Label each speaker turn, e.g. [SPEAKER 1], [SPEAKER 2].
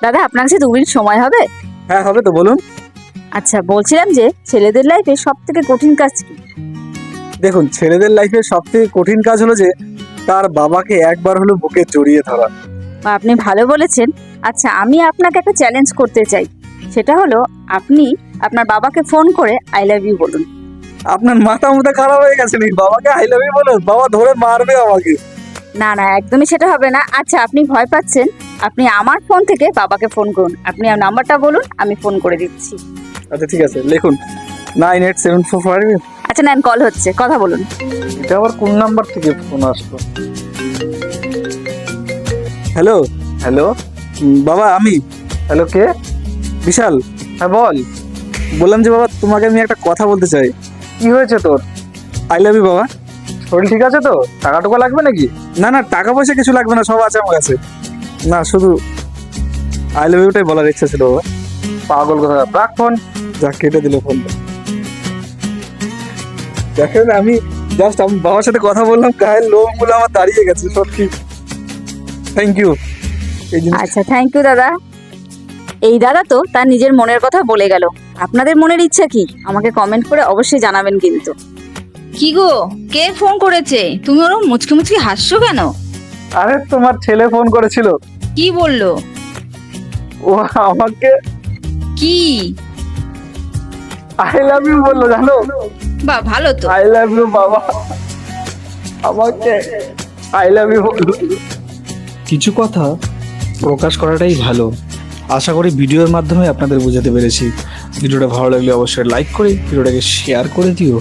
[SPEAKER 1] দাদা, আপনার কাছে 2 মিনিট সময় হবে?
[SPEAKER 2] হ্যাঁ হবে তো, বলুন।
[SPEAKER 1] আচ্ছা, বলছিলাম যে ছেলেদের লাইফে সব থেকে কঠিন কাজ কি?
[SPEAKER 2] দেখুন, ছেলেদের লাইফে সব থেকে কঠিন কাজ হলো যে তার বাবাকে একবার হলো বুকে জড়িয়ে ধরা।
[SPEAKER 1] বা আপনি ভালো বলেছেন। আচ্ছা, আমি আপনাকে একটা চ্যালেঞ্জ করতে চাই। সেটা হলো, আপনি আপনার বাবাকে ফোন করে আই লাভ ইউ বলুন।
[SPEAKER 2] আপনার মাথা মুথা খারাপ হয়ে গেছে নাকি? বাবাকে আই লাভ ইউ বলুন? বাবা ধরে মারবে আমাকে।
[SPEAKER 1] না না, একদমই সেটা হবে না। আচ্ছা, আপনি ভয় পাচ্ছেন, আপনি আমার ফোন থেকে বাবাকে ফোন করুন। আপনি নাম্বারটা বলুন, আমি ফোন করে দিচ্ছি।
[SPEAKER 2] আচ্ছা ঠিক আছে, লিখুন 98745।
[SPEAKER 1] আচ্ছা নেন, কল হচ্ছে, কথা বলুন।
[SPEAKER 2] এটা আবার কোন নাম্বার থেকে ফোন আসলো? হ্যালো
[SPEAKER 3] হ্যালো,
[SPEAKER 2] বাবা, আমি
[SPEAKER 3] হ্যালো, কে?
[SPEAKER 2] বিশাল।
[SPEAKER 3] হ্যাঁ বল,
[SPEAKER 2] বললাম যে বাবা, তোমাকে আমি একটা কথা বলতে চাই।
[SPEAKER 3] কি হয়েছে তোর?
[SPEAKER 2] আই লাভ ইউ বাবা।
[SPEAKER 3] শরীর ঠিক আছে তো? টাকা টুকা লাগবে নাকি?
[SPEAKER 2] না না, টাকা পয়সা কিছু লাগবে না, সব আছে আমার কাছে। না, শুধু আই লাভ ইউটাই বলার ইচ্ছা ছিল বাবা।
[SPEAKER 3] পাগল কথা, রাখ ফোন।
[SPEAKER 2] যা, কেটে দিল ফোনটা। দেখেন, আমি বাবার সাথে কথা বললাম, গায়ের লোমগুলো আমার দাঁড়িয়ে গেছে সত্যি। Thank you. এই জিনিস
[SPEAKER 1] আচ্ছা, থ্যাংক ইউ দাদা। এই দাদা তো তার নিজের মনের কথা বলে গেল। আপনাদের মনের ইচ্ছা কি আমাকে কমেন্ট করে অবশ্যই জানাবেন কিন্তু।
[SPEAKER 4] কি গো, কে ফোন করেছে? তুমি ওরকম মুচকি মুচকি হাসছো কেন?
[SPEAKER 2] আরে, তোমার ছেলে ফোন করেছিল।
[SPEAKER 4] কি বললো?
[SPEAKER 2] ও আমাকে
[SPEAKER 4] কি?
[SPEAKER 2] আই লাভ ইউ বললো, জানো?
[SPEAKER 4] বা ভালো তো।
[SPEAKER 2] আই লাভ ইউ বাবা, আমাকে আই লাভ ইউ বললো।
[SPEAKER 5] কিছু কথা প্রকাশ করাটাই ভালো। আশা করি ভিডিওর মাধ্যমে আপনাদের বোঝাতে পেরেছি। ভিডিওটা ভালো লাগলে অবশ্যই লাইক করে ভিডিওটাকে শেয়ার করে দিও।